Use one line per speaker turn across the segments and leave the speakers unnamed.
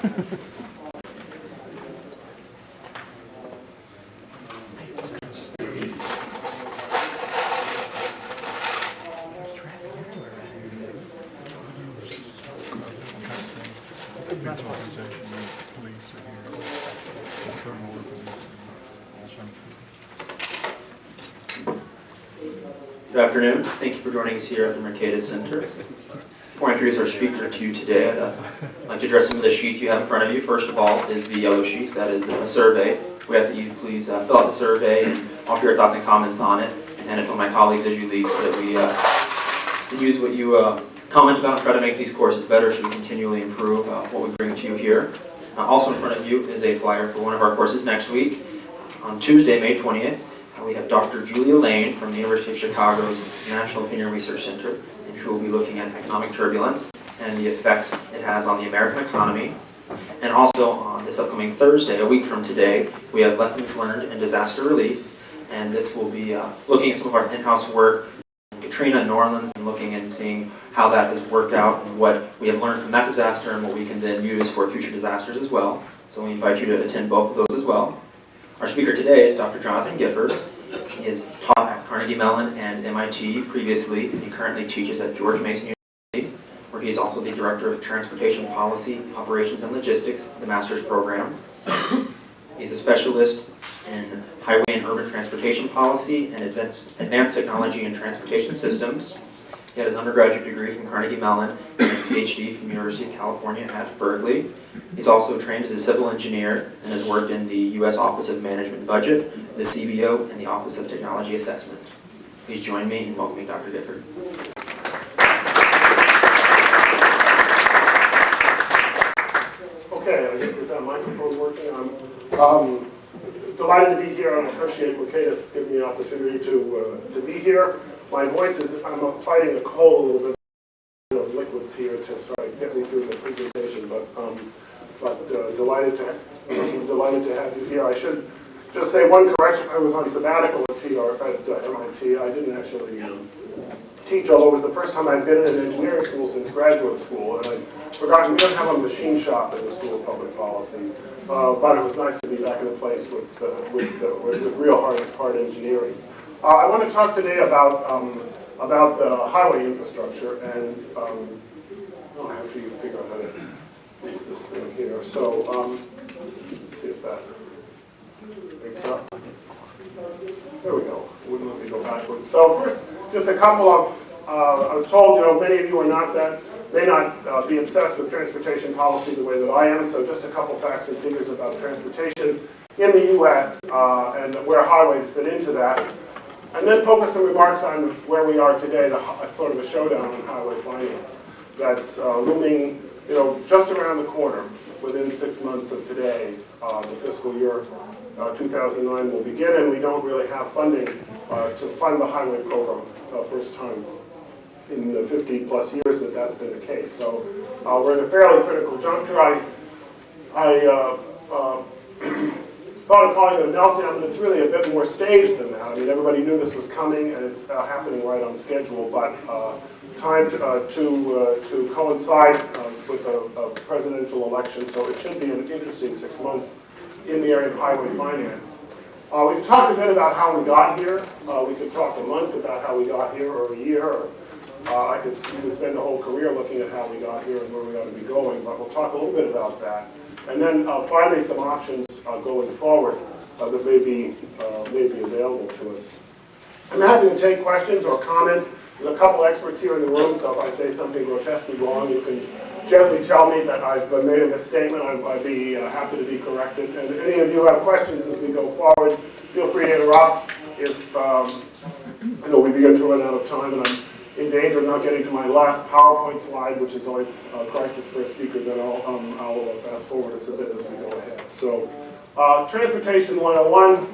Good afternoon. Thank you for joining us here at the Mercatus Center. Before I introduce our speaker to you today, I'd like to address some of the sheets you have in front of you. First of all is the yellow sheet. That is a survey. We ask that you please fill out the survey and offer your thoughts and comments on it, and hand it to my colleagues as you leave so that we can use what you comment about and try to make these courses better so we continually improve what we bring to you here. Also in front of you is a flyer for one of our courses next week. On Tuesday, May 20th, we have Dr. Julia Lane from the University of Chicago's National Opinion Research Center, and who will be looking at economic turbulence and the effects it has on the American economy. And also on this upcoming Thursday, a week from today, we have lessons learned in disaster relief, and this will be looking at some of our in-house work in Katrina and New Orleans, and looking and seeing how that has worked out and what we have learned from that disaster and what we can then use for future disasters as well. So we invite you to attend both of those as well. Our speaker today is Dr. Jonathan Gifford. He has taught at Carnegie Mellon and MIT previously, and he currently teaches at George Mason University, where he is also the Director of Transportation Policy, Operations, and Logistics, the Master's Program. He's a specialist in highway and urban transportation policy and advanced technology and transportation systems. He had his undergraduate degree from Carnegie Mellon and his PhD from the University of California at Berkeley. He's also trained as a civil engineer and has worked in the U.S. Office of Management and Budget, the CBO, and the Office of Technology Assessment. Please join me in welcoming Dr. Gifford.
Okay, I guess is that microphone working? I'm delighted to be here, and I appreciate Mercatus giving me the opportunity to be here. My voice is, I'm fighting a cold a little bit of liquids here to sort of get me through the presentation, but delighted to have you here. I should just say one correction. I was on sabbatical at MIT. I didn't actually teach, although it was the first time I'd been in an engineering school since graduate school, and I'd forgotten we don't have a machine shop in the School of Public Policy, but it was nice to be back in a place with real hard engineering. I want to talk today about the highway infrastructure, and I have to figure out how to use this thing here. So let's see if that makes up. There we go. Wouldn't let me go backwards. So first, just a couple of. I was told, many of you may not be obsessed with transportation policy the way that I am. So just a couple facts and figures about transportation in the U.S. And where highways fit into that. And then focus some remarks on where we are today, sort of a showdown in highway finance that's looming, just around the corner. Within 6 months of today, the fiscal year 2009 will begin, and we don't really have funding to fund the highway program first time in the 50-plus years that's been the case. So we're in a fairly critical juncture. I thought of calling it a meltdown, but it's really a bit more staged than that. I mean, everybody knew this was coming, and it's happening right on schedule, but timed to coincide with a presidential election, so it should be an interesting 6 months in the area of highway finance. We've talked a bit about how we got here. We could talk a month about how we got here, or a year, or we could spend a whole career looking at how we got here and where we ought to be going, but we'll talk a little bit about that. And then finally some options going forward that may be available to us. I'm happy to take questions or comments. There's a couple experts here in the room, so if I say something grotesquely wrong, you can gently tell me that I've made a misstatement. I'd be happy to be corrected. And if any of you have questions as we go forward, feel free to interrupt if we begin to run out of time and I'm in danger of not getting to my last PowerPoint slide, which is always a crisis for a speaker. Then I'll fast forward us a bit as we go ahead. So, Transportation 101,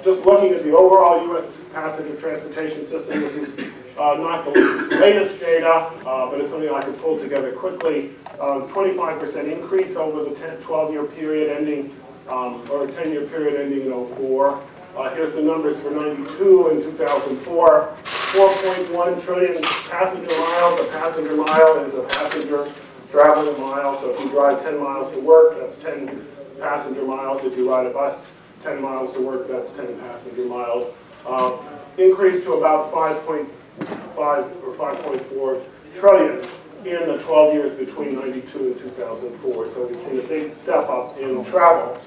just looking at the overall U.S. passenger transportation system. This is not the latest data, but it's something I can pull together quickly. 25% increase over the 12-year period ending, or 10-year period ending in 04. Here's the numbers for 92 and 2004. 4.1 trillion passenger miles. A passenger mile is a passenger traveling a mile. So if you drive 10 miles to work, that's 10 passenger miles. If you ride a bus 10 miles to work, that's 10 passenger miles. Increased to about 5.5 or 5.4 trillion in the 12 years between 92 and 2004. So we've seen a big step up in travel.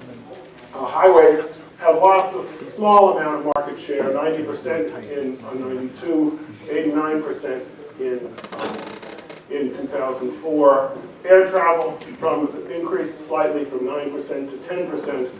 Highways have lost a small amount of market share, 90% in 92, 89% in 2004. Air travel increased slightly from 9% to 10%.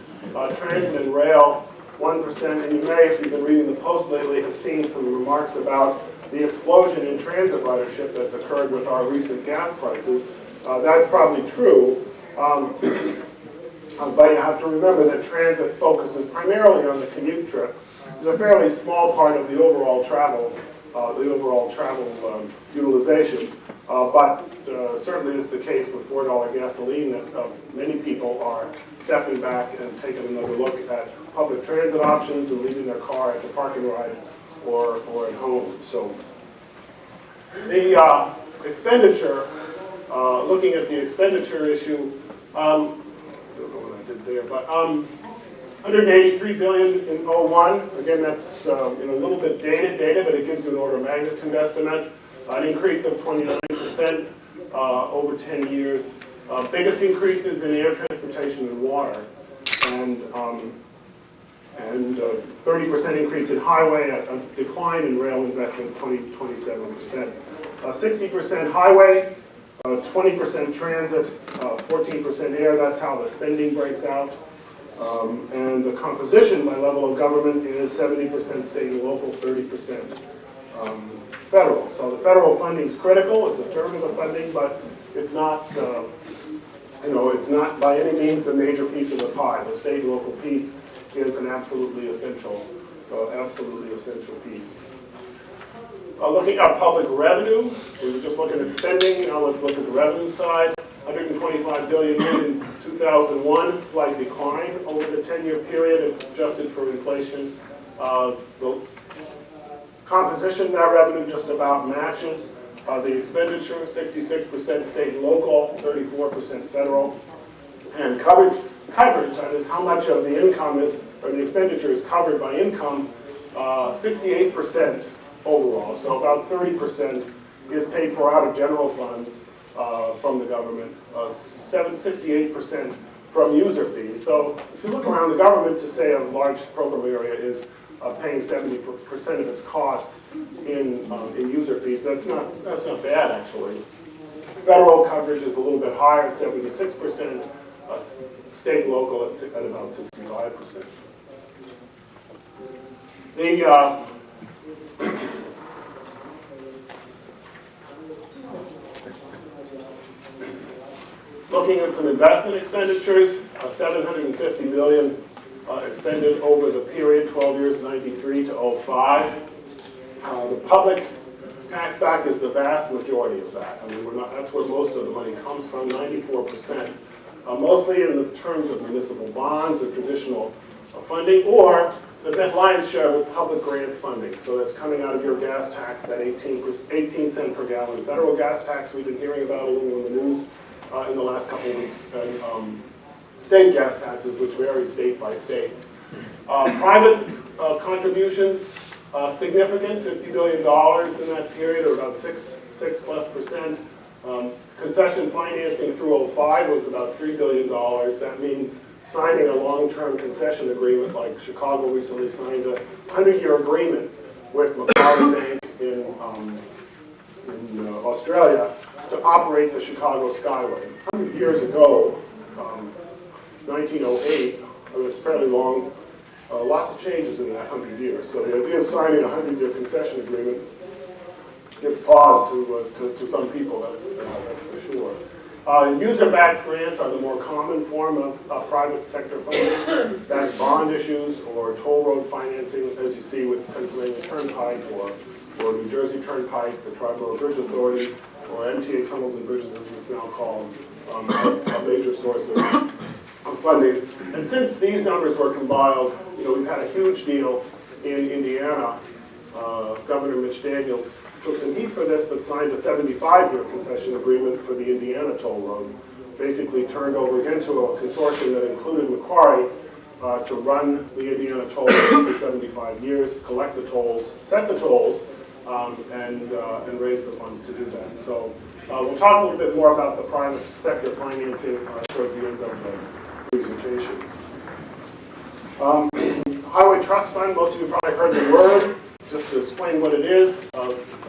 Transit and rail, 1%. And you may, if you've been reading the Post lately, have seen some remarks about the explosion in transit ridership that's occurred with our recent gas prices. That's probably true. But you have to remember that transit focuses primarily on the commute trip. It's a fairly small part of the overall travel utilization. But certainly it's the case with $4 gasoline that many people are stepping back and taking another look at public transit options and leaving their car at the parking ride or at home. So the expenditure, looking at the expenditure issue, I don't know what I did there, but 183 billion in 01. Again, that's a little bit dated data, but it gives you an order of magnitude estimate. An increase of 29% over 10 years. Biggest increases in air transportation and water, and 30% increase in highway, a decline in rail investment, 27%. 60% highway, 20% transit, 14% air. That's how the spending breaks out. And the composition by level of government is 70% state and local, 30% federal. So the federal funding is critical. It's a third of the funding, but it's not, it's not by any means the major piece of the pie. The state and local piece is an absolutely essential piece. Looking at public revenue, we were just looking at spending. Now let's look at the revenue side. 125 billion in 2001, slight decline over the 10-year period, adjusted for inflation. The composition of that revenue just about matches the expenditure, 66% state and local, 34% federal. And coverage, that is how much of the income is, or the expenditure is covered by income, 68% overall. So about 30% is paid for out of general funds from the government, 68% from user fees. So if you look around the government to say a large program area is paying 70% of its costs in user fees, that's not bad actually. Federal coverage is a little bit higher at 76%, state and local at about 65%. Looking at some investment expenditures, 750 million expended over the period, 12 years, 93 to 05. The public tax back is the vast majority of that. I mean, that's where most of the money comes from, 94%. Mostly in the terms of municipal bonds or traditional funding, or the lion's share of public grant funding. So that's coming out of your gas tax, that 18 cent per gallon federal gas tax we've been hearing about a little in the news in the last couple of weeks, and state gas taxes, which vary state by state. Private contributions, significant, $50 billion in that period, or about 6+%. Concession financing through 05 was about $3 billion. That means signing a long-term concession agreement, like Chicago recently signed a 100-year agreement with Macquarie Bank in Australia to operate the Chicago Skyway. 100 years ago, 1908, it was fairly long, lots of changes in that 100 years. So the idea of signing a 100-year concession agreement gives pause to some people, that's for sure. User-backed grants are the more common form of private sector funding. That's bond issues or toll road financing, as you see with Pennsylvania Turnpike or New Jersey Turnpike, the Tri-Borough Bridge Authority, or MTA Tunnels and Bridges, as it's now called, a major source of funding. And since these numbers were compiled, we've had a huge deal in Indiana. Governor Mitch Daniels took some heat for this, but signed a 75-year concession agreement for the Indiana toll road. Basically turned over again to a consortium that included Macquarie to run the Indiana toll road for 75 years, collect the tolls, set the tolls, and raise the funds to do that. So we'll talk a little bit more about the private sector financing towards the end of the presentation. Highway Trust Fund, most of you probably heard the word. Just to explain what it is,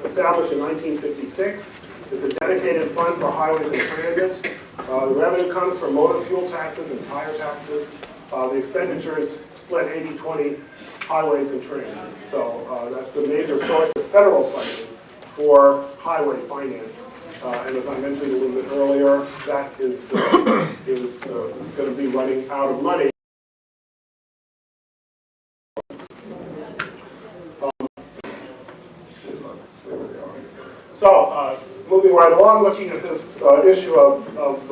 established in 1956. It's a dedicated fund for highways and transit. The revenue comes from motor fuel taxes and tire taxes. The expenditure is split 80-20 highways and transit. So that's the major source of federal funding for highway finance. And as I mentioned a little bit earlier, that is going to be running out of money. So, moving right along, looking at this issue of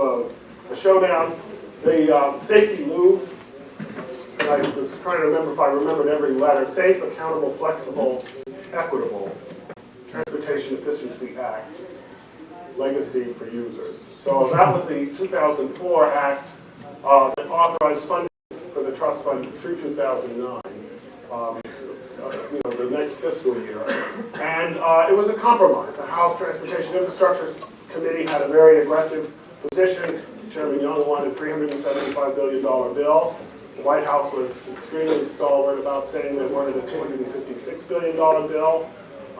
a showdown, the safety loops, and I was trying to remember if I remembered every letter: safe, accountable, flexible, equitable, Transportation Efficiency Act, legacy for users. So that was the 2004 Act that authorized funding for the trust fund through 2009. The next fiscal year. And it was a compromise. The House Transportation Infrastructure Committee had a very aggressive position. Chairman Young wanted a $375 billion bill. The White House was extremely stalwart about saying they wanted a $256 billion bill.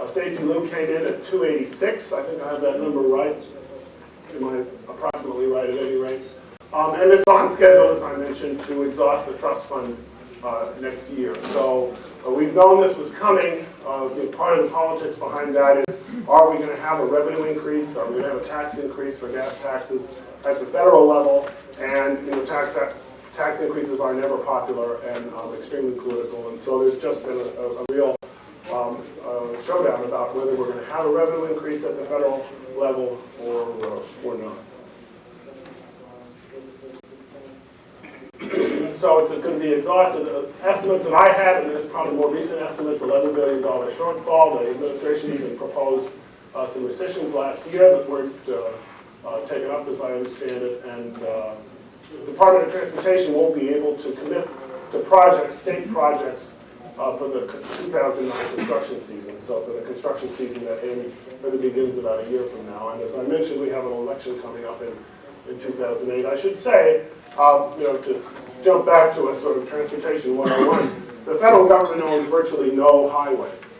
Safety loop came in at 286. I think I have that number right. Am I approximately right at any rate? And it's on schedule, as I mentioned, to exhaust the trust fund next year. So we've known this was coming. Part of the politics behind that is, are we going to have a revenue increase? Are we going to have a tax increase for gas taxes at the federal level? And tax increases are never popular and extremely political. And so there's just been a real showdown about whether we're going to have a revenue increase at the federal level or not. So it's going to be exhausted. The estimates that I had, and there's probably more recent estimates, $11 billion shortfall. The administration even proposed some rescissions last year that weren't taken up, as I understand it. And the Department of Transportation won't be able to commit to projects, state projects, for the 2009 construction season. So for the construction season that ends, or that begins about a year from now. And as I mentioned, we have an election coming up in 2008. I should say, just jump back to a sort of Transportation 101. The federal government owns virtually no highways.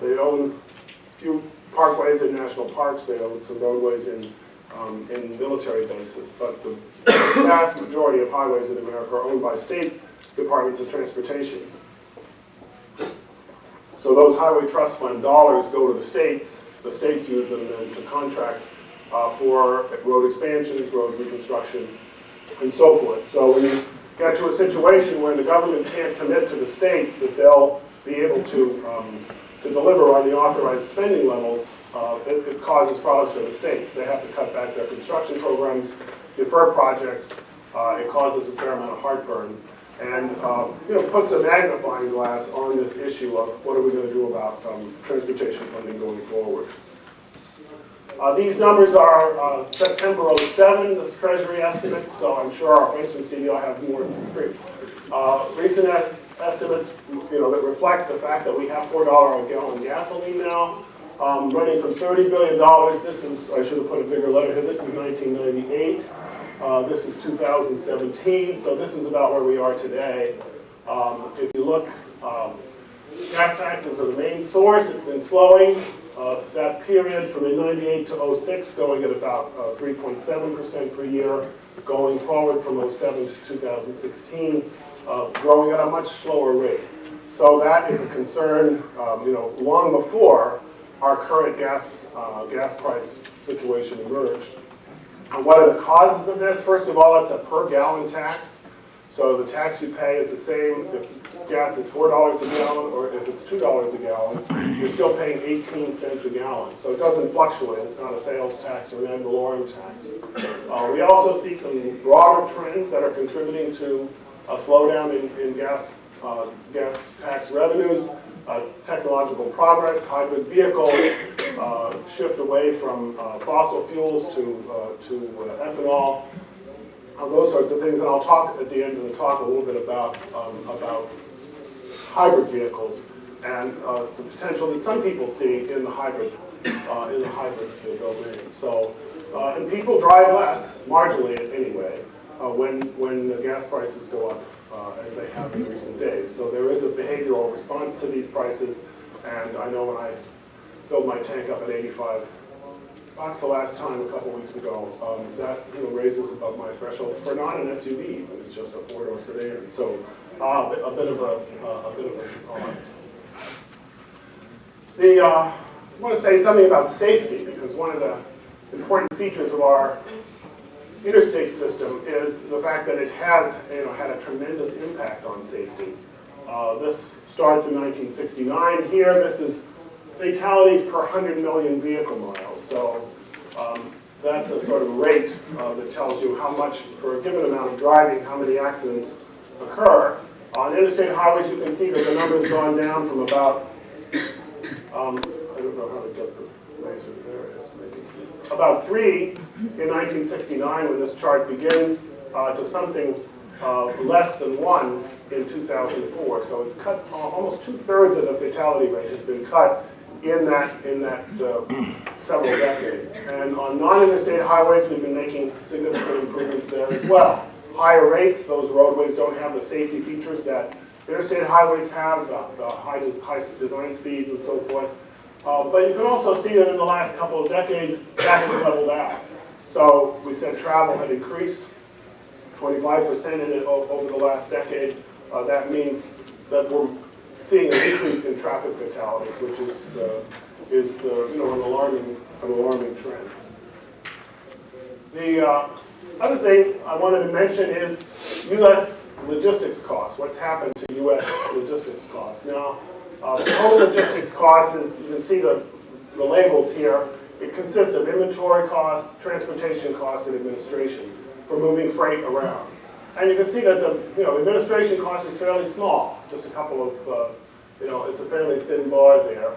They own a few parkways in national parks. They own some roadways in military bases. But the vast majority of highways in America are owned by state departments of transportation. So those highway trust fund dollars go to the states. The states use them then to contract for road expansions, road reconstruction, and so forth. So when you get to a situation where the government can't commit to the states that they'll be able to deliver on the authorized spending levels, it causes problems for the states. They have to cut back their construction programs, defer projects. It causes a fair amount of heartburn, and puts a magnifying glass on this issue of what are we going to do about transportation funding going forward. These numbers are September 07, this Treasury estimates, so I'm sure our friends from CDO have more recent estimates that reflect the fact that we have $4 a gallon gasoline now, running from $30 billion. This is, I should have put a bigger letter here, this is 1998. This is 2017, so this is about where we are today. If you look, gas taxes are the main source. It's been slowing. That period from 98 to 06 going at about 3.7% per year, going forward from 07 to 2016, growing at a much slower rate. So that is a concern, long before our current gas price situation emerged. What are the causes of this? First of all, it's a per gallon tax. So the tax you pay is the same if gas is $4 a gallon or if it's $2 a gallon. You're still paying 18 cents a gallon. So it doesn't fluctuate. It's not a sales tax or an ad valorem tax. We also see some broader trends that are contributing to a slowdown in gas tax revenues. technological progress, hybrid vehicles, shift away from fossil fuels to ethanol, those sorts of things. And I'll talk at the end of the talk a little bit about hybrid vehicles and the potential that some people see in the hybrid domain. So, and people drive less, marginally anyway, when the gas prices go up as they have in recent days. So there is a behavioral response to these prices, and I know when I filled my tank up at 85 bucks the last time a couple weeks ago, that raises above my threshold for not an SUV, but it's just a four-door sedan. So a bit of a surprise. I want to say something about safety, because one of the important features of our interstate system is the fact that it has had a tremendous impact on safety. This starts in 1969 here. This is fatalities per 100 million vehicle miles. So that's a sort of rate that tells you how much, for a given amount of driving, how many accidents occur. On interstate highways, you can see that the number's gone down from about, I don't know how to get the laser, there it is, maybe. About 3 in 1969 when this chart begins, to something less than 1 in 2004. So it's cut, almost 2/3 of the fatality rate has been cut in that several decades. And on non-interstate highways, we've been making significant improvements there as well. Higher rates, those roadways don't have the safety features that interstate highways have, the high design speeds and so forth. But you can also see that in the last couple of decades, that has leveled out. So we said travel had increased 25% in it over the last decade. That means that we're seeing a decrease in traffic fatalities, which is an alarming trend. The other thing I wanted to mention is U.S. logistics costs. What's happened to U.S. logistics costs? Now, total logistics costs is, you can see the labels here. It consists of inventory costs, transportation costs, and administration for moving freight around. And you can see that the administration cost is fairly small, just a couple of, it's a fairly thin bar there.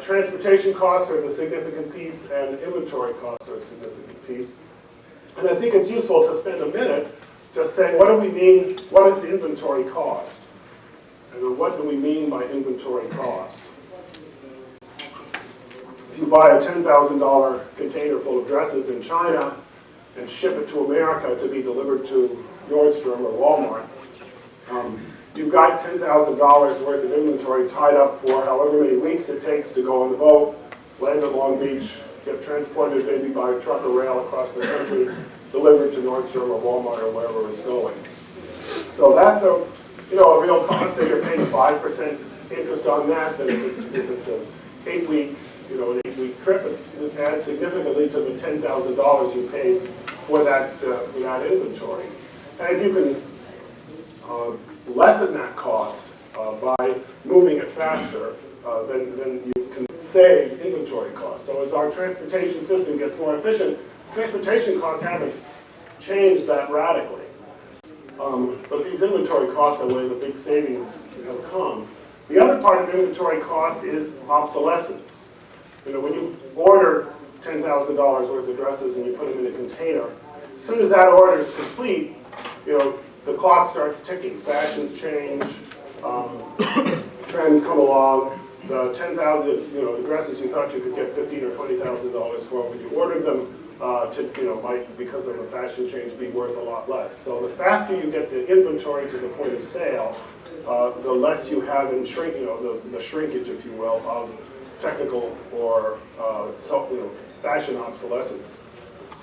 Transportation costs are the significant piece, and inventory costs are a significant piece. And I think it's useful to spend a minute just saying, what do we mean, what is the inventory cost? And what do we mean by inventory cost? If you buy a $10,000 container full of dresses in China and ship it to America to be delivered to Nordstrom or Walmart, you've got $10,000 worth of inventory tied up for however many weeks it takes to go on the boat, land at Long Beach, get transported maybe by truck or rail across the country, delivered to Nordstrom or Walmart or wherever it's going. So that's a real cost. Say you're paying 5% interest on that, then if it's an 8-week, an 8-week trip, it adds significantly to the $10,000 you paid for that inventory. And if you can lessen that cost by moving it faster, then you can save inventory costs. So as our transportation system gets more efficient, transportation costs haven't changed that radically. But these inventory costs are where the big savings have come. The other part of inventory cost is obsolescence. When you order $10,000 worth of dresses and you put them in a container, as soon as that order is complete, the clock starts ticking. Fashions change, trends come along. The 10,000, the dresses you thought you could get $15,000 or $20,000 for when you ordered them, might, because of a fashion change, be worth a lot less. So the faster you get the inventory to the point of sale, the less you have in the shrinkage, if you will, of technical or fashion obsolescence.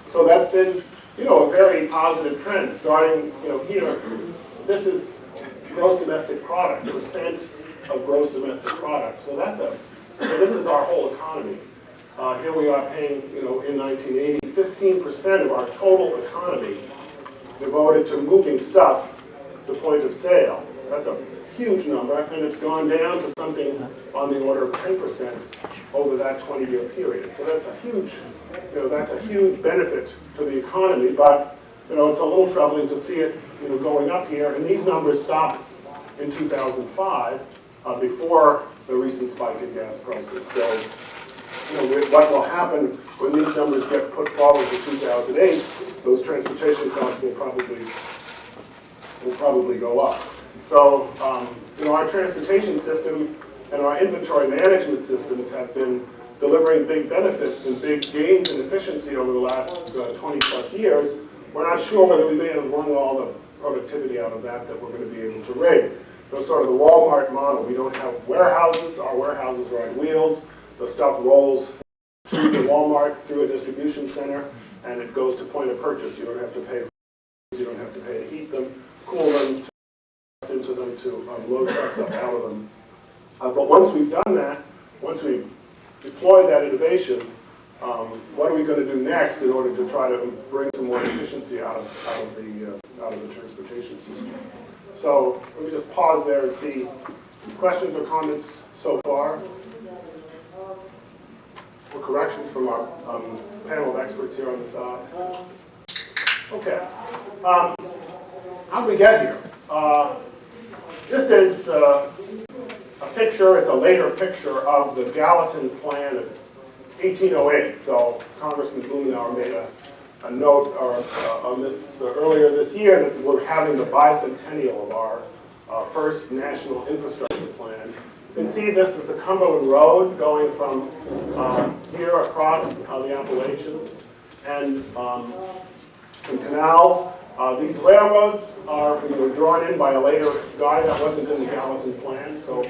So that's been a very positive trend. Starting here, this is gross domestic product, percent of gross domestic product. So this is our whole economy. Here we are paying, in 1980, 15% of our total economy devoted to moving stuff to point of sale. That's a huge number, and it's gone down to something on the order of 10% over that 20-year period. So that's a huge benefit to the economy, but it's a little troubling to see it going up here, and these numbers stop in 2005. before the recent spike in gas prices. So, what will happen when these numbers get put forward to 2008? Those transportation costs will probably go up. So, our transportation system and our inventory management systems have been delivering big benefits and big gains in efficiency over the last 20 plus years. We're not sure whether we've been able to run all the productivity out of that we're going to be able to rig. Sort of the Walmart model. We don't have warehouses. Our warehouses are on wheels. The stuff rolls to the Walmart through a distribution center, and it goes to point of purchase. You don't have to pay for it. You don't have to pay to heat them, cool them, to into them, to load trucks up out of them. But once we've done that, once we've deployed that innovation, what are we going to do next in order to try to bring some more efficiency out of the transportation system? So let me just pause there and see questions or comments so far, or corrections from our panel of experts here on the side. Okay. How did we get here? This is a picture. It's a later picture of the Gallatin Plan of 1808. So Congressman Blumenauer made a note on this earlier this year that we're having the bicentennial of our first national infrastructure plan. You can see this is the Cumberland Road going from here across the Appalachians, and some canals. These railroads are drawn in by a later guy that wasn't in the Gallatin plan, so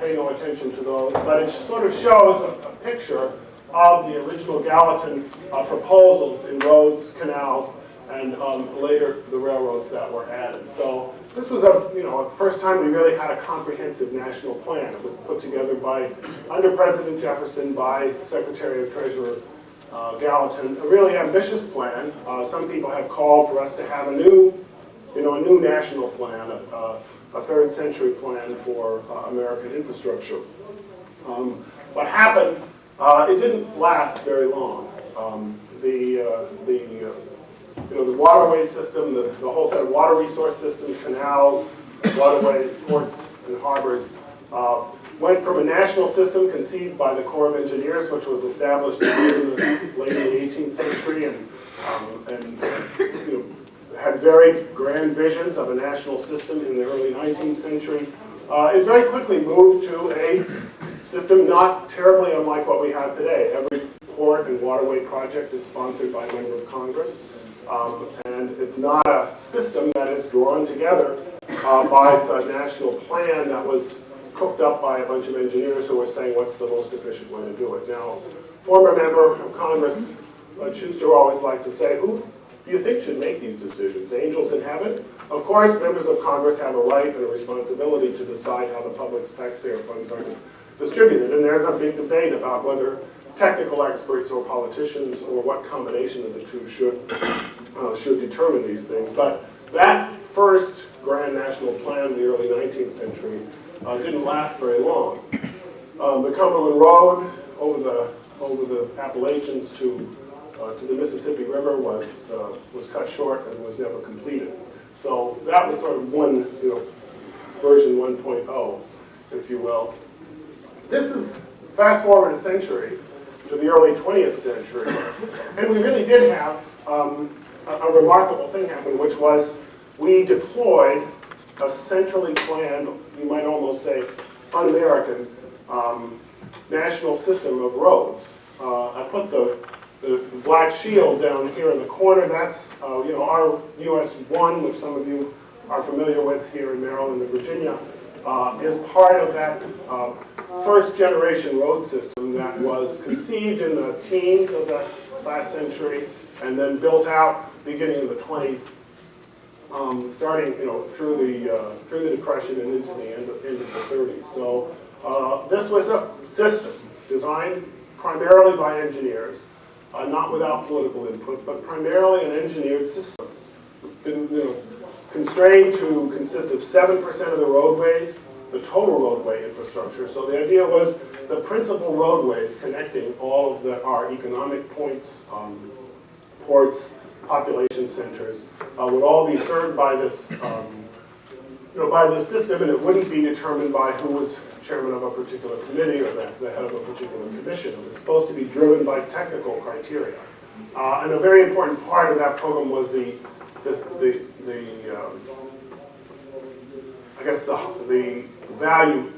pay no attention to those. But it sort of shows a picture of the original Gallatin proposals in roads, canals, and later the railroads that were added. So this was a first time we really had a comprehensive national plan. It was put together under President Jefferson by Secretary of Treasurer Gallatin. A really ambitious plan. Some people have called for us to have a new national plan, a third century plan for American infrastructure. What happened? It didn't last very long. The Waterway System, the whole set of water resource systems, canals, waterways, ports, and harbors, went from a national system conceived by the Corps of Engineers, which was established late in the 18th century, and had very grand visions of a national system in the early 19th century. It very quickly moved to a system not terribly unlike what we have today. Every port and waterway project is sponsored by a member of Congress, and it's not a system that is drawn together by a national plan that was cooked up by a bunch of engineers who were saying what's the most efficient way to do it. Now, former member of Congress, Schuster, always liked to say, who do you think should make these decisions? Angels in heaven? Of course, members of Congress have a right and a responsibility to decide how the public's taxpayer funds are distributed. And there's a big debate about whether technical experts or politicians or what combination of the two should determine these things. But that first grand national plan in the early 19th century didn't last very long. The Cumberland Road over the Appalachians to the Mississippi River was cut short and was never completed. So that was sort of one, version 1.0, if you will. This is fast forward a century to the early 20th century, and we really did have a remarkable thing happen, which was we deployed a centrally planned, you might almost say, un-American national system of roads. I put the black shield down here in the corner. That's our US 1, which some of you are familiar with here in Maryland and Virginia, is part of that first generation road system that was conceived in the teens of the last century and then built out beginning in the 20s, starting through the Depression and into the end of the 30s. So this was a system designed primarily by engineers, not without political input, but primarily an engineered system. Constrained to consist of 7% of the roadways, the total roadway infrastructure. So the idea was the principal roadways connecting all of our economic points, ports, population centers, would all be served by this by the system, and it wouldn't be determined by who was chairman of a particular committee or the head of a particular commission. It was supposed to be driven by technical criteria. And a very important part of that program was the value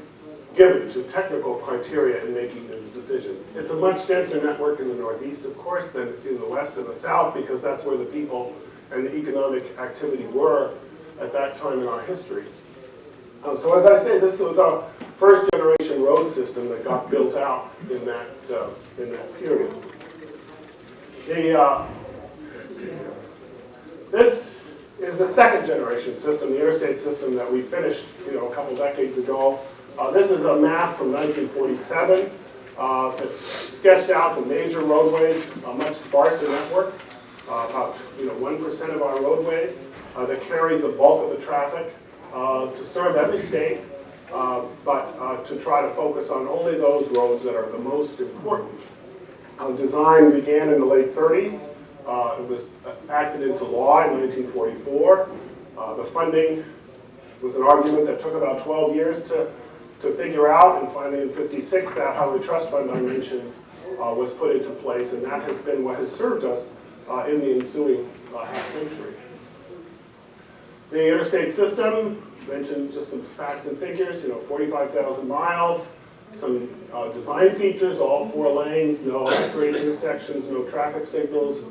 given to technical criteria in making these decisions. It's a much denser network in the Northeast, of course, than in the West and the South, because that's where the people and the economic activity were at that time in our history. So as I say, this was a first-generation road system that got built out in that period. Let's see here. This is the second-generation system, the Interstate System that we finished, a couple decades ago. This is a map from 1947 that sketched out the major roadways, a much sparser network, about 1% of our roadways that carries the bulk of the traffic to serve every state, but to try to focus on only those roads that are the most important. Design began in the late 30s. It was acted into law in 1944. The funding was an argument that took about 12 years to figure out, and finally in 56 that Highway Trust Fund I mentioned was put into place, and that has been what has served us in the ensuing half century. The Interstate System, mentioned just some facts and figures, 45,000 miles, some design features, all 4 lanes, no grade intersections, no traffic signals,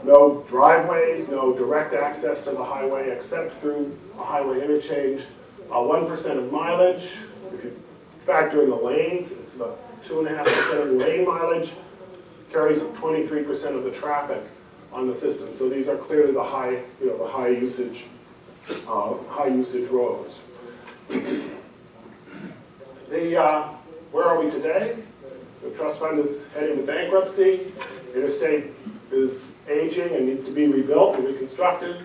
no driveways, no direct access to the highway except through a highway interchange, 1% of mileage. If you factor in the lanes, it's about 2.5% of lane mileage, carries 23% of the traffic on the system. So these are clearly the high usage roads. Where are we today? The trust fund is heading to bankruptcy. Interstate is aging and needs to be rebuilt and reconstructed.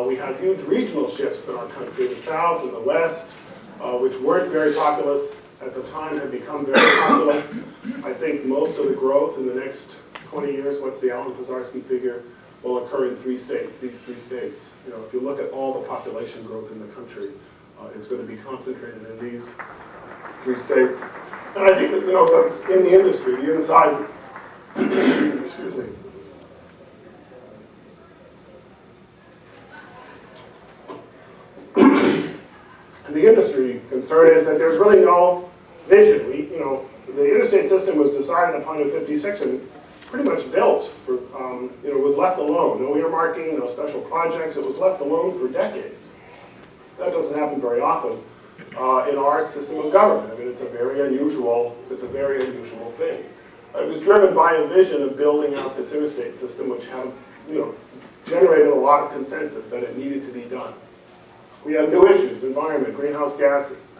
We have huge regional shifts in our country. The South and the West, which weren't very populous at the time, have become very populous. I think most of the growth in the next 20 years, what's the Alan Pizarski figure, will occur in 3 states, these 3 states. If you look at all the population growth in the country, it's going to be concentrated in these 3 states. And I think that, in the industry, the inside, excuse me. And the industry concern is that there's really no vision. The Interstate System was decided upon in 56 and pretty much built for, was left alone. No earmarking, no special projects. It was left alone for decades. That doesn't happen very often in our system of government. I mean, it's a very unusual thing. It was driven by a vision of building out this interstate system, which had, generated a lot of consensus that it needed to be done. We have new issues: environment, greenhouse gases.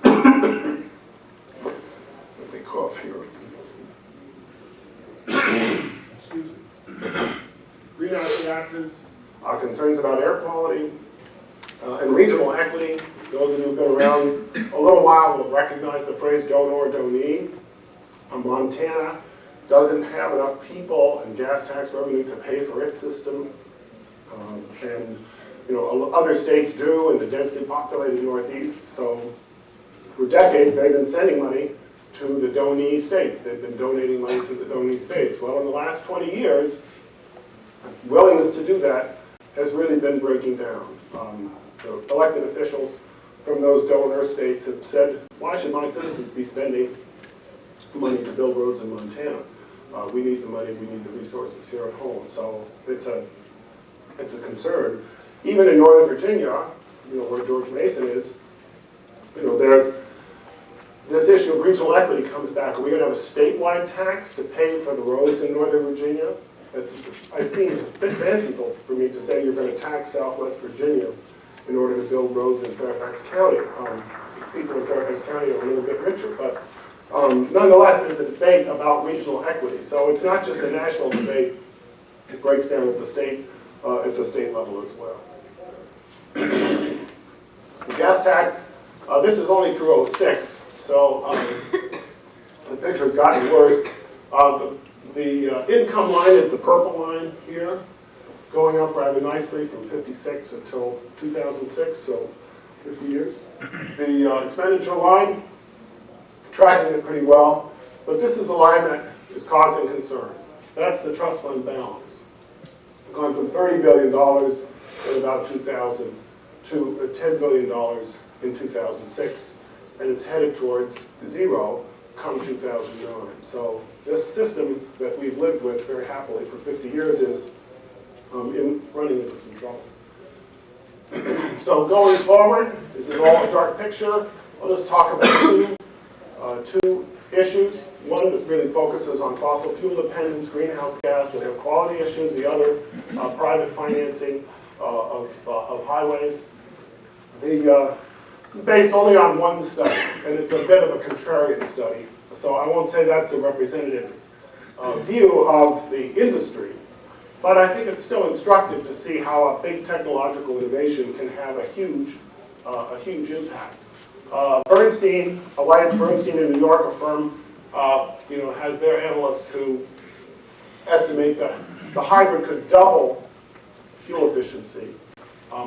Let me cough here. Excuse me. Greenhouse gases, concerns about air quality, and regional equity. Those of you who've been around a little while will recognize the phrase donor or donee. Montana doesn't have enough people and gas tax revenue to pay for its system. And other states do in the densely populated Northeast. So for decades, they've been sending money to the donee states. They've been donating money to the donee states. Well, in the last 20 years, willingness to do that has really been breaking down. The elected officials from those donor states have said, why should my citizens be spending money to build roads in Montana? We need the money, we need the resources here at home. So it's a concern. Even in Northern Virginia, where George Mason is, there's this issue of regional equity comes back. Are we going to have a statewide tax to pay for the roads in Northern Virginia? It seems a bit fanciful for me to say you're going to tax Southwest Virginia in order to build roads in Fairfax County. People in Fairfax County are a little bit richer, but nonetheless, there's a debate about regional equity. So it's not just a national debate; it breaks down at the state level as well. The gas tax. This is only through 06, so the picture has gotten worse. The income line is the purple line here, going up rather nicely from 56 until 2006. So 50 years. The expenditure line, tracking it pretty well, but this is the line that is causing concern. That's the trust fund balance. Gone from $30 billion in about 2000 to $10 billion in 2006, and it's headed towards zero come 2009. So this system that we've lived with very happily for 50 years is running into some trouble. So going forward, is it all a dark picture? I'll just talk about two issues. One that really focuses on fossil fuel dependence, greenhouse gas, and air quality issues. The other, private financing of highways. It's based only on one study, and it's a bit of a contrarian study. So I won't say that's a representative view of the industry. But I think it's still instructive to see how a big technological innovation can have a huge impact. Bernstein, Alliance Bernstein in New York, a firm, has their analysts who estimate that the hybrid could double fuel efficiency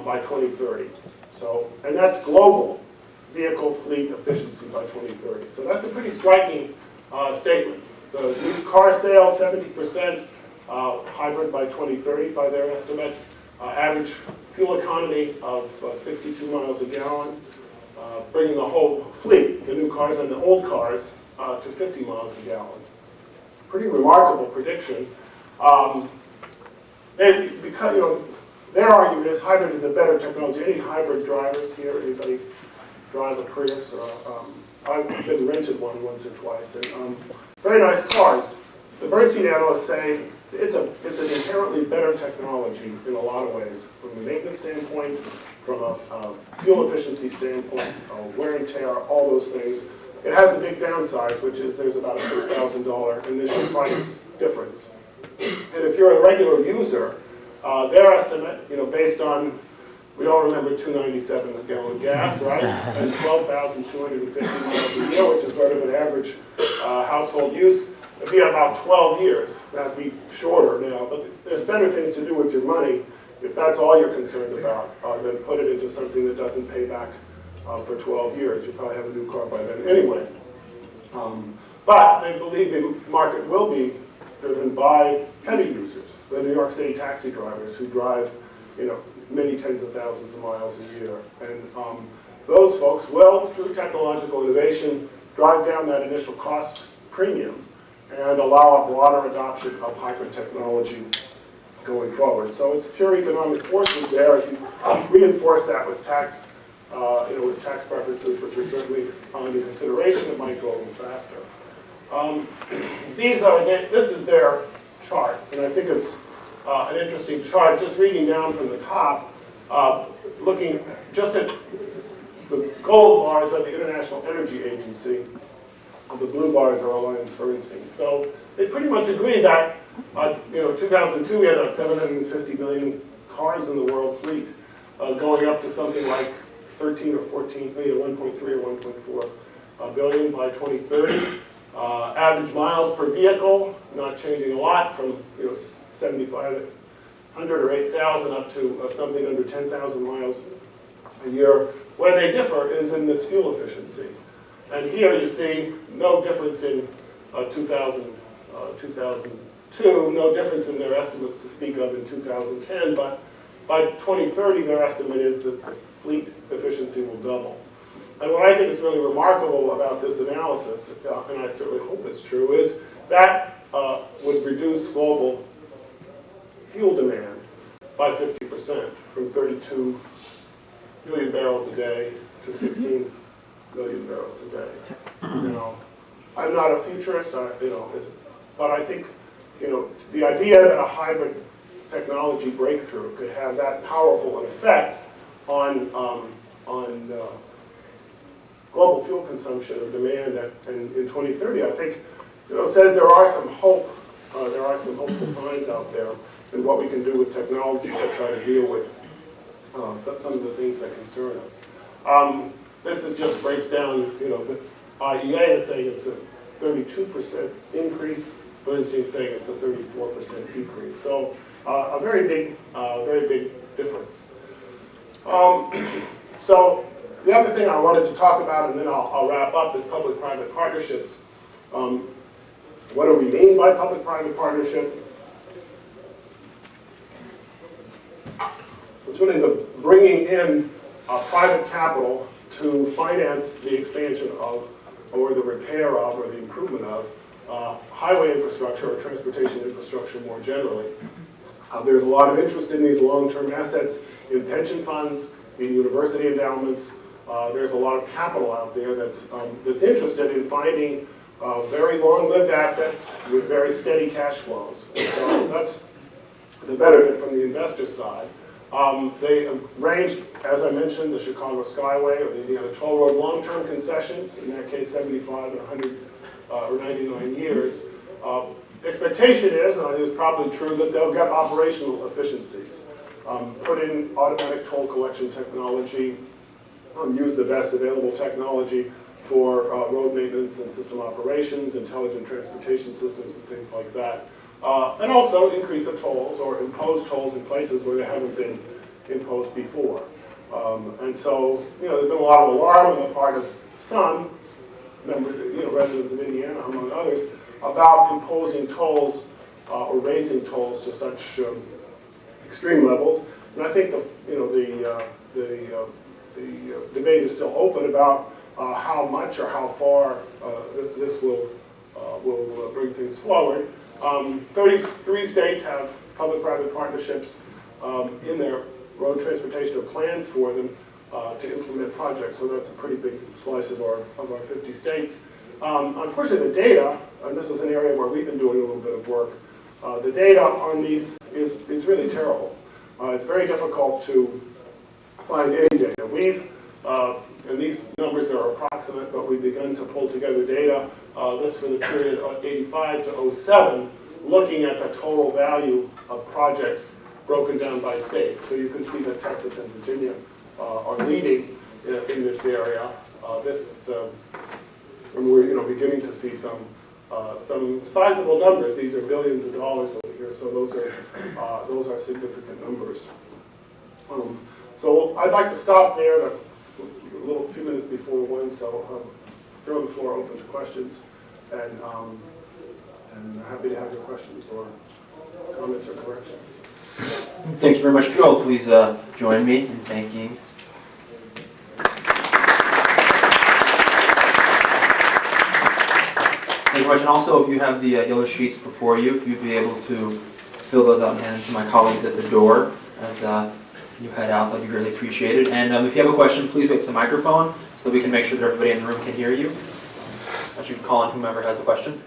by 2030. So, and that's global vehicle fleet efficiency by 2030. So that's a pretty striking statement. The new car sales, 70%. Hybrid by 2030 by their estimate. Average fuel economy of 62 miles a gallon, bringing the whole fleet, the new cars and the old cars, to 50 miles a gallon. Pretty remarkable prediction. Because their argument is hybrid is a better technology. Any hybrid drivers here? Anybody drive a Prius? I've been rented one once or twice, and very nice cars. The Bernstein analysts say it's an inherently better technology in a lot of ways, from a maintenance standpoint, from a fuel efficiency standpoint, wear and tear, all those things. It has a big downside, which is there's about a $6,000 initial price difference. And if you're a regular user, their estimate, based on, we all remember 297 a gallon gas, right? And 12,250 miles a year, which is sort of an average household use. It'd be about 12 years. That'd be shorter now, but there's better things to do with your money if that's all you're concerned about than put it into something that doesn't pay back for 12 years. You probably have a new car by then anyway. But they believe the market will be driven by heavy users, the New York City taxi drivers who drive, many tens of thousands of miles a year. And those folks will, through technological innovation, drive down that initial cost premium and allow a broader adoption of hybrid technology going forward. So it's pure economic forces there. If you reinforce that with tax, with tax preferences, which are certainly under consideration, it might go a little faster. This is their chart, and I think it's an interesting chart. Just reading down from the top, looking just at the gold bars of the International Energy Agency. The blue bars are Alliance Bernstein. So they pretty much agree that, 2002 we had about 750 million cars in the world fleet, going up to something like 13 or 14, 1.3 or 1.4 billion by 2030. Average miles per vehicle, not changing a lot from 7,500 or 8,000 up to something under 10,000 miles a year. Where they differ is in this fuel efficiency. And here you see no difference in 2002, no difference in their estimates to speak of in 2010, but by 2030 their estimate is that the fleet efficiency will double. And what I think is really remarkable about this analysis, and I certainly hope it's true, is that would reduce global fuel demand by 50%, from 32 million barrels a day to 16 million barrels a day. I'm not a futurist, but I think the idea that a hybrid technology breakthrough could have that powerful an effect on global fuel consumption or demand in 2030, I think says there are some hope. There are some hopeful signs out there in what we can do with technology to try to deal with some of the things that concern us. This just breaks down, the IEA is saying it's a 32% increase, Bernstein saying it's a 34% decrease. So a very big difference. So The other thing I wanted to talk about, and then I'll wrap up, is public-private partnerships. What do we mean by public-private partnership? It's really the bringing in private capital to finance the expansion of, or the repair of, or the improvement of highway infrastructure or transportation infrastructure more generally. There's a lot of interest in these long-term assets in pension funds, in university endowments. There's a lot of capital out there that's interested in finding very long-lived assets with very steady cash flows. And so that's the benefit from the investor side. They range, as I mentioned, the Chicago Skyway or the Indiana Toll Road long-term concessions, in that case 75 and 100 or 99 years. Expectation is, and I think it's probably true, that they'll get operational efficiencies. Put in automatic toll collection technology, use the best available technology for road maintenance and system operations, intelligent transportation systems and things like that. And also increase the tolls or impose tolls in places where they haven't been imposed before. And so, there's been a lot of alarm on the part of some residents of Indiana, among others, about imposing tolls or raising tolls to such extreme levels. And I think the debate is still open about how much or how far this will bring things forward. 33 states have public-private partnerships in their road transportation or plans for them to implement projects. So that's a pretty big slice of our 50 states. Unfortunately, the data, and this is an area where we've been doing a little bit of work, the data on these is really terrible. It's very difficult to find any data. And these numbers are approximate, but we've begun to pull together data, this for the period of 85 to 07, looking at the total value of projects broken down by state. So you can see that Texas and Virginia are leading in this area. And we're beginning to see some sizable numbers. These are billions of dollars over here, so those are significant numbers. So I'd like to stop there. A few minutes before 1, so throw the floor open to questions, and happy to have your questions or comments or corrections.
Thank you very much. If you all please join me in thanking. Thank you very much. And also, if you have the yellow sheets before you, if you'd be able to fill those out and hand them to my colleagues at the door as you head out, that'd be really appreciated. And if you have a question, please wait for the microphone so that we can make sure that everybody in the room can hear you. I should call on whomever has a question.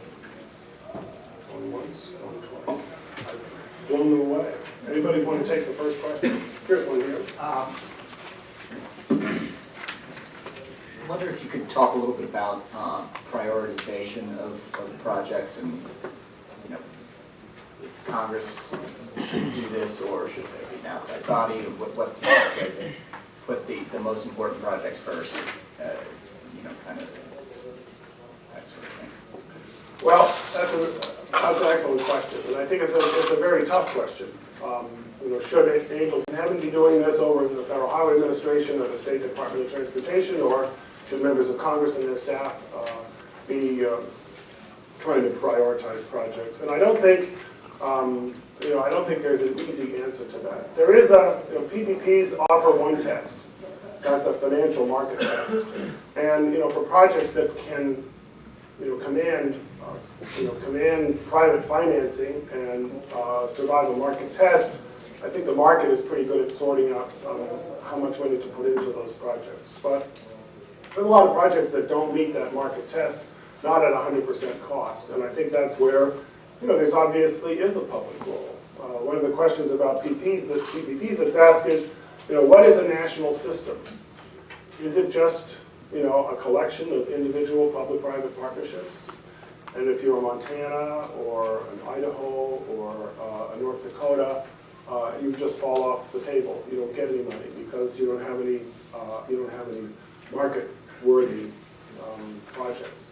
Going once, going twice. I've blown them away. Anybody want to take the first question? Here's one here.
I wonder if you could talk a little bit about prioritization of projects, and if Congress should do this, or should there be an outside body? What's the best way to put the most important projects first? Kind of that sort of thing.
Well, that's an excellent question, and I think it's a very tough question. Should angels in heaven be doing this over in the Federal Highway Administration or the State Department of Transportation, or should members of Congress and their staff be trying to prioritize projects? And I don't think there's an easy answer to that. There is PPPs offer one test. That's a financial market test, and for projects that can command private financing and survive a market test, I think the market is pretty good at sorting out how much money to put into those projects. But there are a lot of projects that don't meet that market test, not at 100% cost, and I think that's where there's obviously is a public role. One of the questions about PPPs that's asked is, what is a national system? Is it just a collection of individual public-private partnerships? And if you're a Montana or an Idaho or a North Dakota, you just fall off the table. You don't get any money because you don't have any market-worthy projects.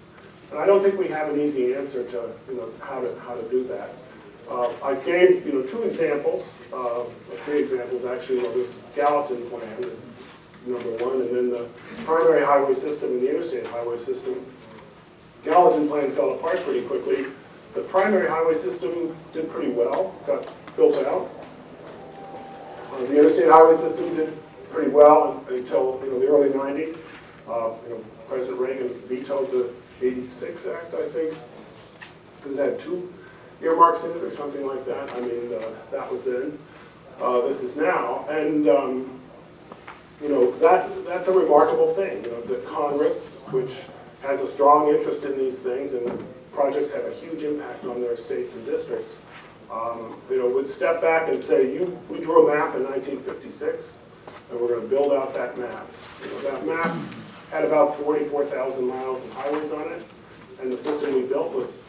And I don't think we have an easy answer to how to do that. I gave 2 examples, 3 examples actually. This Gallatin plan, this number one. And then the primary highway system and the interstate highway system. Gallatin plan fell apart pretty quickly. The primary highway system did pretty well, got built out. The interstate highway system did pretty well until the early 90s. President Reagan vetoed the 86 Act, I think, because it had 2 earmarks in it or something like that. I mean, that was then. This is now. And, that's a remarkable thing, that Congress, which has a strong interest in these things, and projects have a huge impact on their states and districts, would step back and say, we drew a map in 1956, and we're going to build out that map. That map had about 44,000 miles of highways on it, and the system we built was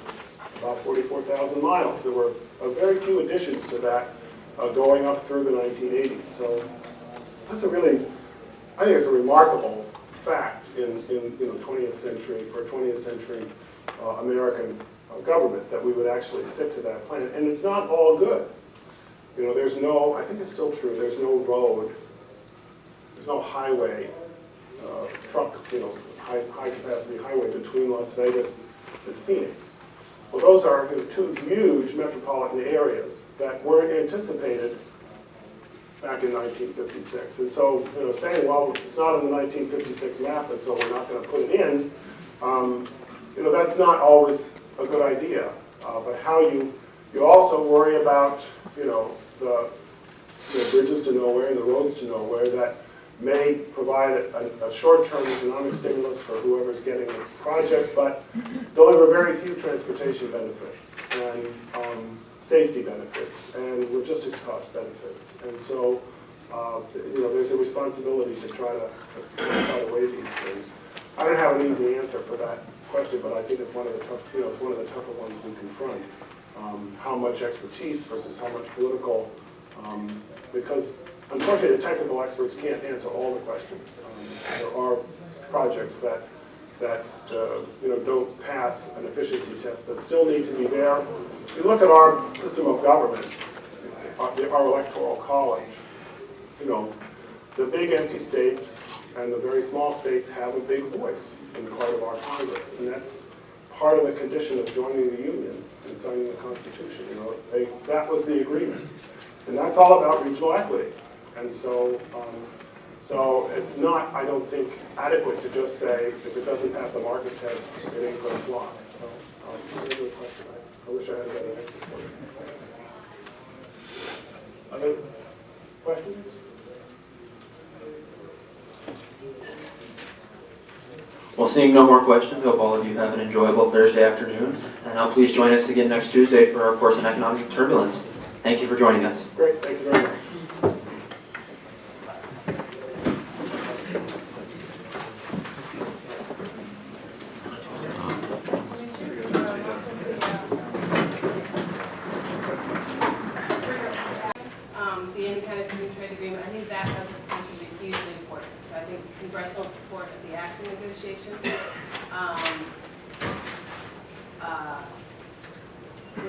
about 44,000 miles. There were very few additions to that going up through the 1980s. So that's I think it's a remarkable fact in 20th century American government that we would actually stick to that plan. And it's not all good. There's no, I think it's still true, there's no road, there's no highway, truck, high capacity highway between Las Vegas and Phoenix. Well, those are 2 huge metropolitan areas that weren't anticipated back in 1956. And so, saying, well, it's not in the 1956 map, and so we're not going to put it in, that's not always a good idea. But how you also worry about, the bridges to nowhere and the roads to nowhere that may provide a short-term economic stimulus for whoever's getting the project, but deliver very few transportation benefits and safety benefits and logistics cost benefits. And so, there's a responsibility to try to weigh these things. I don't have an easy answer for that question, but I think it's one of the tougher ones we confront. How much expertise versus how much political, because unfortunately the technical experts can't answer all the questions. There are projects that don't pass an efficiency test that still need to be there. If you look at our system of government, our electoral college, the big empty states and the very small states have a big voice in part of our Congress, and that's part of the condition of joining the Union and signing the Constitution. That was the agreement, and that's all about regional equity. And so, it's not, I don't think, adequate to just say if it doesn't pass a market test, it ain't going to fly. So, that's a good question. I wish I had a better answer for you. Other questions?
Well, seeing no more questions, I hope all of you have an enjoyable Thursday afternoon. And please join us again next Tuesday for our course in economic turbulence. Thank you for joining us.
Great, thank you very much.
The independent free trade agreement, I think that has the potential to be hugely important. So I think congressional support of the ACTA negotiation would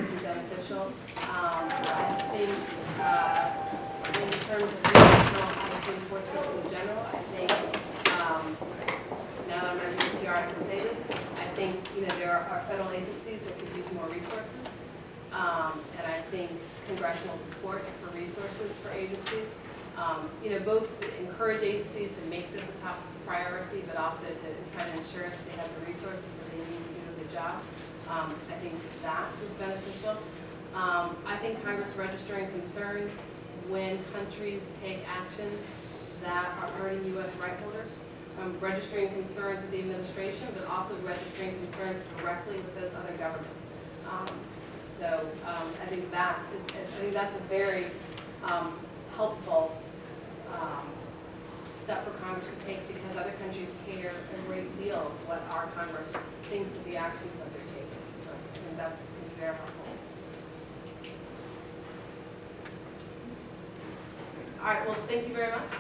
be beneficial. I think in terms of international IP enforcement in general, I think now that I'm a USTR, I can say this. I think there are federal agencies that could use more resources. And I think congressional support for resources for agencies, both to encourage agencies to make this a top priority, but also to try to ensure that they have the resources that they need to do a good job. I think that is beneficial. I think Congress registering concerns when countries take actions that are hurting U.S. right holders, registering concerns with the administration, but also registering concerns directly with those other governments. So I think that's a very helpful step for Congress to take, because other countries care a great deal of what our Congress thinks of the actions that they're taking. So I think that would be very helpful. All right, well, thank you very much.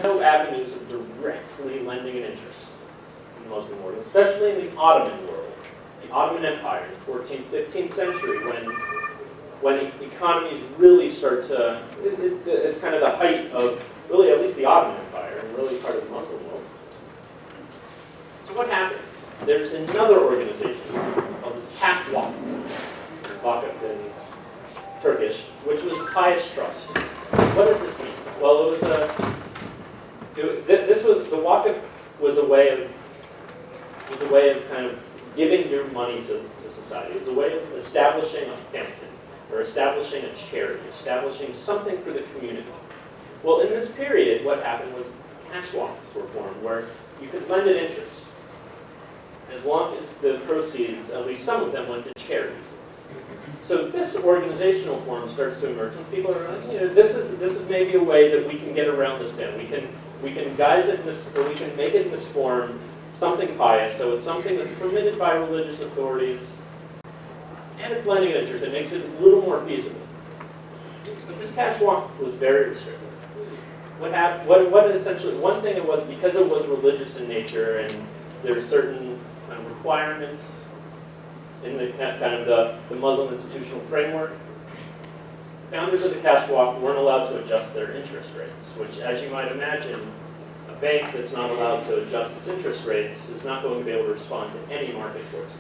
No avenues of directly lending an interest in the Muslim world, especially in the Ottoman world, the Ottoman Empire in the 14th, 15th century, when economies really start to, it's kind of the height of really at least the Ottoman Empire and really part of the Muslim world. So what happens? There's another organization called the Cash Vakıf in Turkish, which was pious trust. What does this mean? Well, the Vakıf was a way of kind of giving your money to society. It was a way of establishing a fountain, or establishing a charity, establishing something for the community. Well, in this period, what happened was cash vakıfs were formed, where you could lend an interest, as long as the proceeds, at least some of them, went to charity. So this organizational form starts to emerge when people are like, this is maybe a way that we can get around this ban. We can guise it in this, or we can make it in this form, something pious, so it's something that's permitted by religious authorities, and it's lending an interest. It makes it a little more feasible. But this cash vakıf was very restricted. What essentially, one thing it was, because it was religious in nature, and there's certain requirements in the kind of the Muslim institutional framework, founders of the cash vakıf weren't allowed to adjust their interest rates, which, as you might imagine, a bank that's not allowed to adjust its interest rates is not going to be able to respond to any market forces.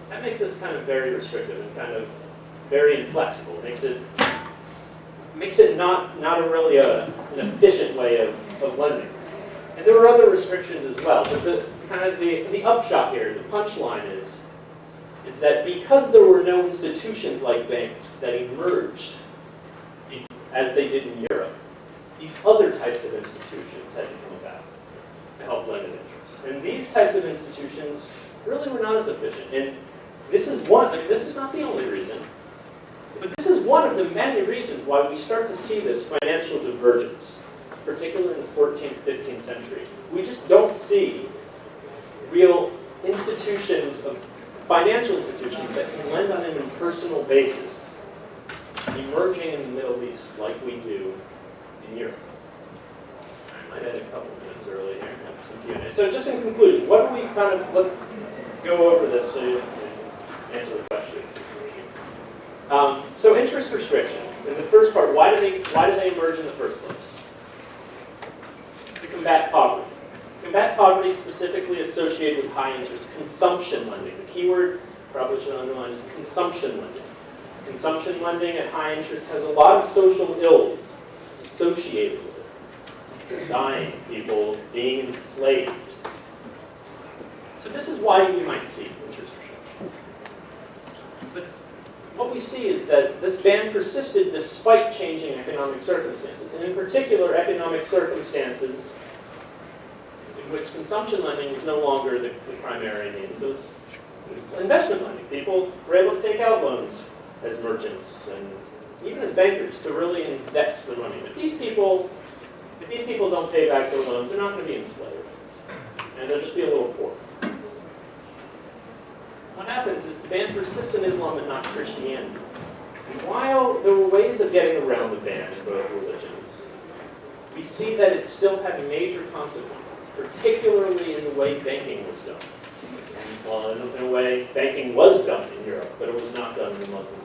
That makes this kind of very restrictive and kind of very inflexible. It makes it not a really an efficient way of lending. And there were other restrictions as well, but the upshot here, the punchline is that because there were no institutions like banks that emerged as they did in Europe, these other types of institutions had to come about to help lend an interest. And these types of institutions really were not as efficient. And this is this is not the only reason, but this is one of the many reasons why we start to see this financial divergence, particularly in the 14th, 15th century. We just don't see real institutions of financial institutions that can lend on an impersonal basis emerging in the Middle East like we do in Europe. I might add a couple minutes early here and have some Q&A. So just in conclusion, what do we let's go over this so you can answer the questions. So interest restrictions. In the first part, why do they emerge in the first place? To combat poverty. Combat poverty specifically associated with high interest consumption lending. The key word probably should underline is consumption lending. Consumption lending at high interest has a lot of social ills associated with it. Dying, people being enslaved. So this is why you might see interest restrictions. But what we see is that this ban persisted despite changing economic circumstances, and in particular economic circumstances in which consumption lending was no longer the primary means. It was investment lending. People were able to take out loans as merchants and even as bankers to really invest the money. If these people don't pay back their loans, they're not going to be enslaved, and they'll just be a little poor. What happens is the ban persists in Islam and not Christianity. And while there were ways of getting around the ban in both religions, we see that it still had major consequences, particularly in the way banking was done. Well, in a way, banking was done in Europe, but it was not done in the Muslim world.